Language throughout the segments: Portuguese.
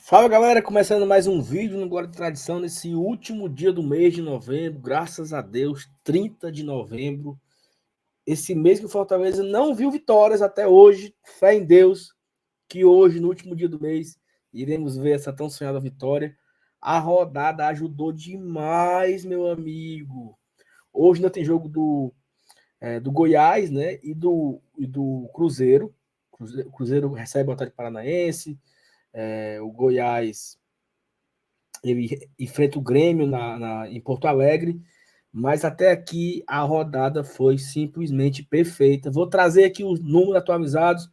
Fala galera, começando mais um vídeo no Glória de Tradição nesse último dia do mês de novembro, graças a Deus, 30 de novembro. Esse mês que o Fortaleza não viu vitórias até hoje, fé em Deus, que hoje, no último dia do mês, iremos ver essa tão sonhada vitória. A rodada ajudou demais, meu amigo. Hoje ainda tem jogo do Goiás, né, e do Cruzeiro. Cruzeiro recebe o Atlético Paranaense, o Goiás ele enfrenta o Grêmio em Porto Alegre, mas até aqui a rodada foi simplesmente perfeita. Vou trazer aqui os números atualizados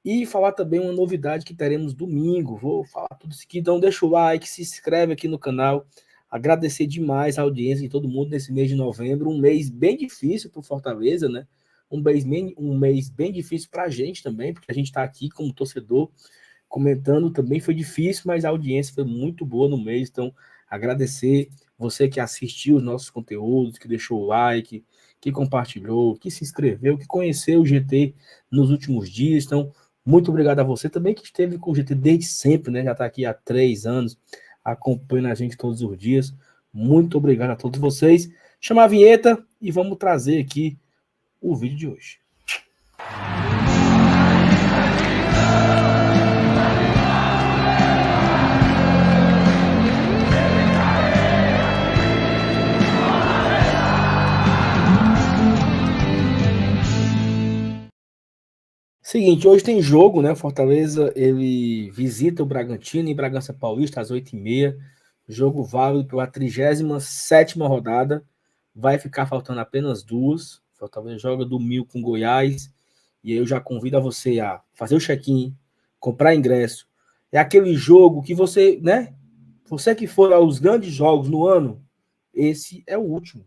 e falar também uma novidade que teremos domingo. Vou falar tudo isso aqui, então deixa o like, se inscreve aqui no canal. Agradecer demais a audiência de todo mundo nesse mês de novembro, um mês bem difícil para o Fortaleza, né? Um mês bem difícil para a gente também, porque a gente está aqui como torcedor comentando também foi difícil, mas a audiência foi muito boa no mês, então agradecer você que assistiu os nossos conteúdos, que deixou o like, que compartilhou, que se inscreveu, que conheceu o GT nos últimos dias, então muito obrigado a você também que esteve com o GT desde sempre, né? Já está aqui há 3 anos, acompanhando a gente todos os dias. Muito obrigado a todos vocês. Chama a vinheta e vamos trazer aqui o vídeo de hoje. Seguinte, hoje tem jogo, né? Fortaleza, ele visita o Bragantino em Bragança Paulista às 8h30. Jogo válido pela 37ª rodada. Vai ficar faltando apenas duas. Fortaleza joga domingo com Goiás. E aí eu já convido a você a fazer o check-in, comprar ingresso. É aquele jogo que você, né? Você que for aos grandes jogos no ano, esse é o último.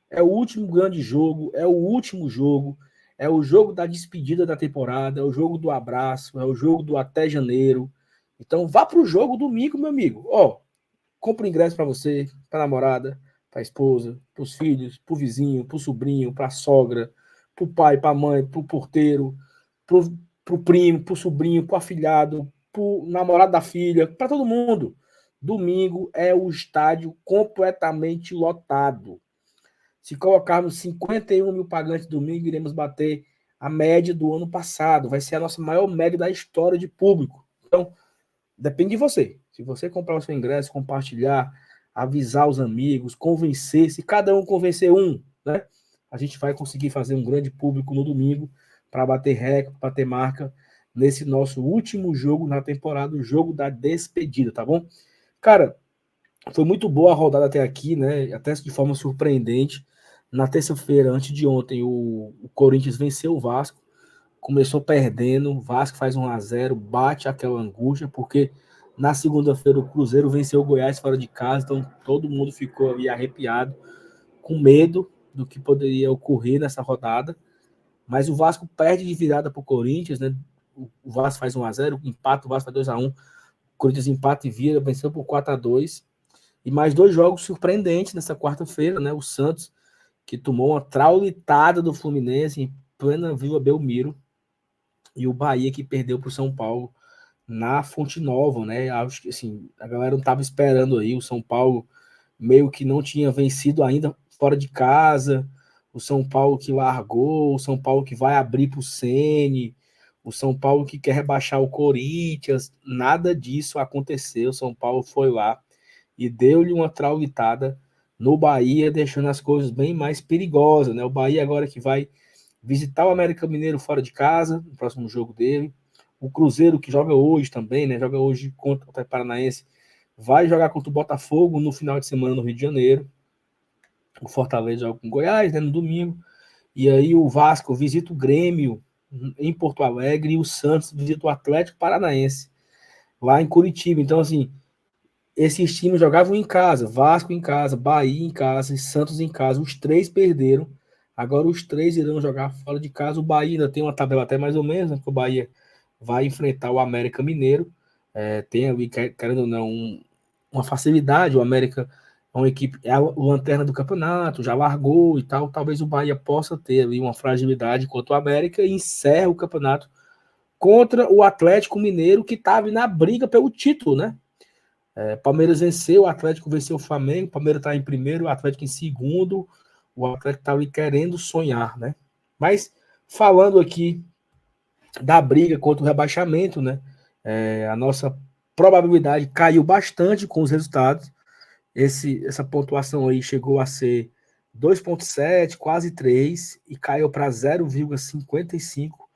É o último grande jogo, é o último jogo, é o jogo da despedida da temporada, é o jogo do abraço, é o jogo do até janeiro. Então vá pro jogo domingo, meu amigo. Ó, compra ingresso para você, para namorada, para esposa, para os filhos, para o vizinho, para o sobrinho, para a sogra, para o pai, para a mãe, para o porteiro, para o primo, para o sobrinho, para o afilhado, para o namorado da filha, para todo mundo. Domingo é o estádio completamente lotado. Se colocarmos 51 mil pagantes domingo, iremos bater a média do ano passado. Vai ser a nossa maior média da história de público. Então, depende de você. Se você comprar o seu ingresso, compartilhar, avisar os amigos, convencer, se cada um convencer um, né? A gente vai conseguir fazer um grande público no domingo para bater recorde, para ter marca nesse nosso último jogo na temporada, o jogo da despedida, tá bom? Cara, foi muito boa a rodada até aqui, né? Até de forma surpreendente. Na terça-feira, antes de ontem, o Corinthians venceu o Vasco, começou perdendo, o Vasco faz 1-0, bate aquela angústia, porque na segunda-feira o Cruzeiro venceu o Goiás fora de casa, então todo mundo ficou ali arrepiado, com medo do que poderia ocorrer nessa rodada. Mas o Vasco perde de virada para o Corinthians, né? O Vasco faz 1-0, empata, o Vasco faz 2-1, o Corinthians empata e vira, venceu por 4-2. E mais dois jogos surpreendentes nessa quarta-feira, né? O Santos, que tomou uma traulitada do Fluminense em plena Vila Belmiro, e o Bahia, que perdeu para o São Paulo na Fonte Nova, né? Acho que assim, a galera não estava esperando aí. O São Paulo meio que não tinha vencido ainda fora de casa. O São Paulo que largou, o São Paulo que vai abrir para o Ceni, o São Paulo que quer rebaixar o Corinthians. Nada disso aconteceu. O São Paulo foi lá e deu-lhe uma traulitada no Bahia, deixando as coisas bem mais perigosas, né? O Bahia agora que vai visitar o América Mineiro fora de casa, no próximo jogo dele. O Cruzeiro, que joga hoje também, né? Joga hoje contra o Paranaense, vai jogar contra o Botafogo no final de semana no Rio de Janeiro. O Fortaleza joga com o Goiás, né? No domingo. E aí o Vasco visita o Grêmio em Porto Alegre e o Santos visita o Atlético Paranaense lá em Curitiba. Então, assim, esses times jogavam em casa, Vasco em casa, Bahia em casa e Santos em casa. Os três perderam. Agora os três irão jogar fora de casa. O Bahia ainda tem uma tabela até mais ou menos, né? Porque o Bahia vai enfrentar o América Mineiro. Tem ali, querendo ou não, uma facilidade. O América é uma equipe, é a lanterna do campeonato, já largou e tal. Talvez o Bahia possa ter ali uma fragilidade contra o América e encerra o campeonato contra o Atlético Mineiro, que estava na briga pelo título, né? Palmeiras venceu, o Atlético venceu o Flamengo, o Palmeiras está em primeiro, o Atlético em segundo, o Atlético está ali querendo sonhar, né? Mas falando aqui da briga contra o rebaixamento, né? A nossa probabilidade caiu bastante com os resultados. Essa pontuação aí chegou a ser 2,7, quase 3, e caiu para 0,55.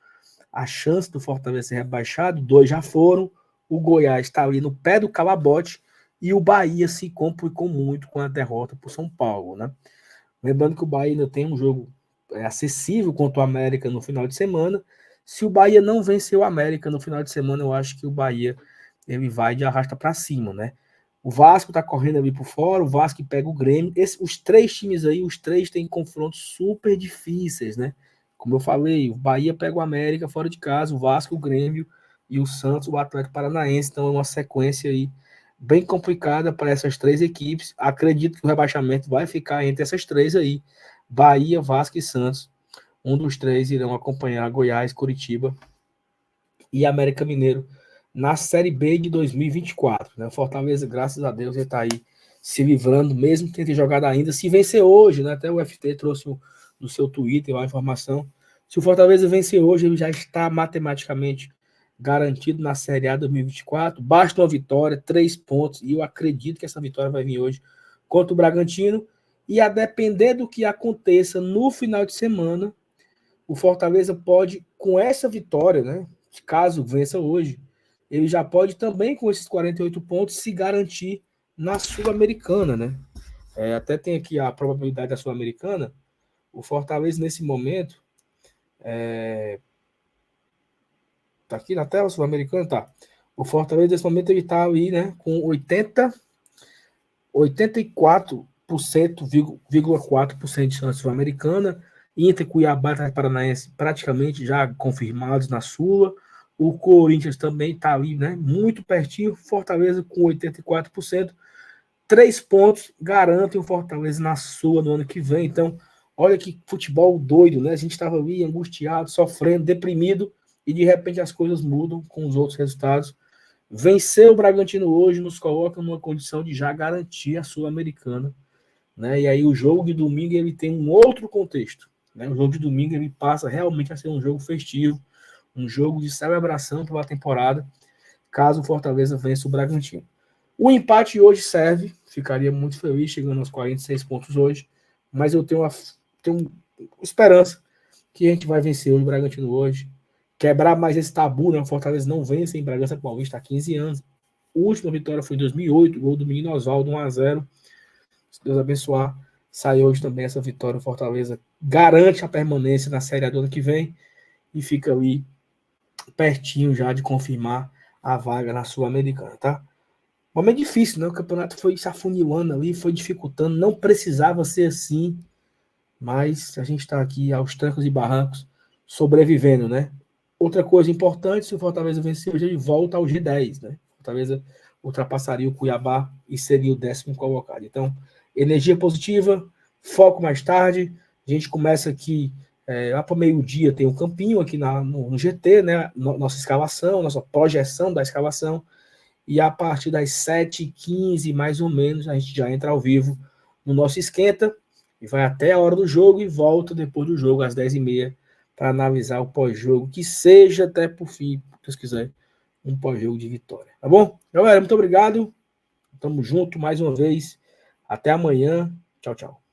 A chance do Fortaleza ser rebaixado, 2 já foram. O Goiás está ali no pé do calabote e o Bahia se complicou muito com a derrota para o São Paulo, né? Lembrando que o Bahia ainda tem um jogo acessível contra o América no final de semana. Se o Bahia não vencer o América no final de semana, eu acho que o Bahia ele vai de arrasta para cima, né? O Vasco tá correndo ali por fora, o Vasco pega o Grêmio. Os 3 times aí, os 3 têm confrontos super difíceis, né? Como eu falei, o Bahia pega o América fora de casa, o Vasco, o Grêmio e o Santos, o Atlético Paranaense. Então é uma sequência aí bem complicada para essas 3 equipes. Acredito que o rebaixamento vai ficar entre essas 3 aí. Bahia, Vasco e Santos. Um dos 3 irão acompanhar Goiás, Curitiba e América Mineiro na Série B de 2024. Né? Fortaleza, graças a Deus, ele está aí se livrando, mesmo sem ter jogado ainda. Se vencer hoje, né? Até o FT trouxe no seu Twitter a informação. Se o Fortaleza vencer hoje, ele já está matematicamente garantido na Série A 2024. Basta uma vitória, 3 pontos, e eu acredito que essa vitória vai vir hoje contra o Bragantino. E a depender do que aconteça no final de semana, o Fortaleza pode, com essa vitória, né? Caso vença hoje, ele já pode também, com esses 48 pontos, se garantir na Sul-Americana, né? Até tem aqui a probabilidade da Sul-Americana. O Fortaleza, nesse momento, tá aqui na tela, Sul-Americana, tá. O Fortaleza, nesse momento, ele tá aí, né, com 84,4% de chance Sul-Americana. Inter, Cuiabá e Paranaense praticamente já confirmados na Sula. O Corinthians também está ali, né? Muito pertinho. Fortaleza com 84%. 3 pontos garantem o Fortaleza na Sula no ano que vem. Então, olha que futebol doido, né? A gente estava ali angustiado, sofrendo, deprimido, e de repente as coisas mudam com os outros resultados. Vencer o Bragantino hoje nos coloca numa condição de já garantir a Sul-Americana, né? E aí o jogo de domingo ele tem um outro contexto, né? O jogo de domingo ele passa realmente a ser um jogo festivo, um jogo de celebração pela temporada, caso o Fortaleza vença o Bragantino. O empate hoje serve, ficaria muito feliz chegando aos 46 pontos hoje, mas eu tenho esperança que a gente vai vencer o Bragantino hoje, quebrar mais esse tabu, né? O Fortaleza não vence em Bragança Paulista há 15 anos. A última vitória foi em 2008, gol do menino Oswaldo, 1-0. Se Deus abençoar, sai hoje também essa vitória. O Fortaleza garante a permanência na Série A do ano que vem e fica ali pertinho já de confirmar a vaga na Sul-Americana, tá? Momento difícil, né? O campeonato foi se afunilando ali, foi dificultando, não precisava ser assim, mas a gente está aqui aos trancos e barrancos sobrevivendo, né? Outra coisa importante, se o Fortaleza vencer hoje, ele volta ao G10, né? O Fortaleza ultrapassaria o Cuiabá e seria o 10º colocado. Então, energia positiva, foco mais tarde. A gente começa aqui, lá para o meio-dia tem um campinho aqui no GT, né? Nossa escalação, nossa projeção da escalação. E a partir das 7h15, mais ou menos, a gente já entra ao vivo no nosso esquenta e vai até a hora do jogo e volta depois do jogo, às 10h30, para analisar o pós-jogo, que seja até por fim, se Deus quiser, um pós-jogo de vitória. Tá bom? Galera, muito obrigado. Tamo junto mais uma vez. Até amanhã. Tchau, tchau.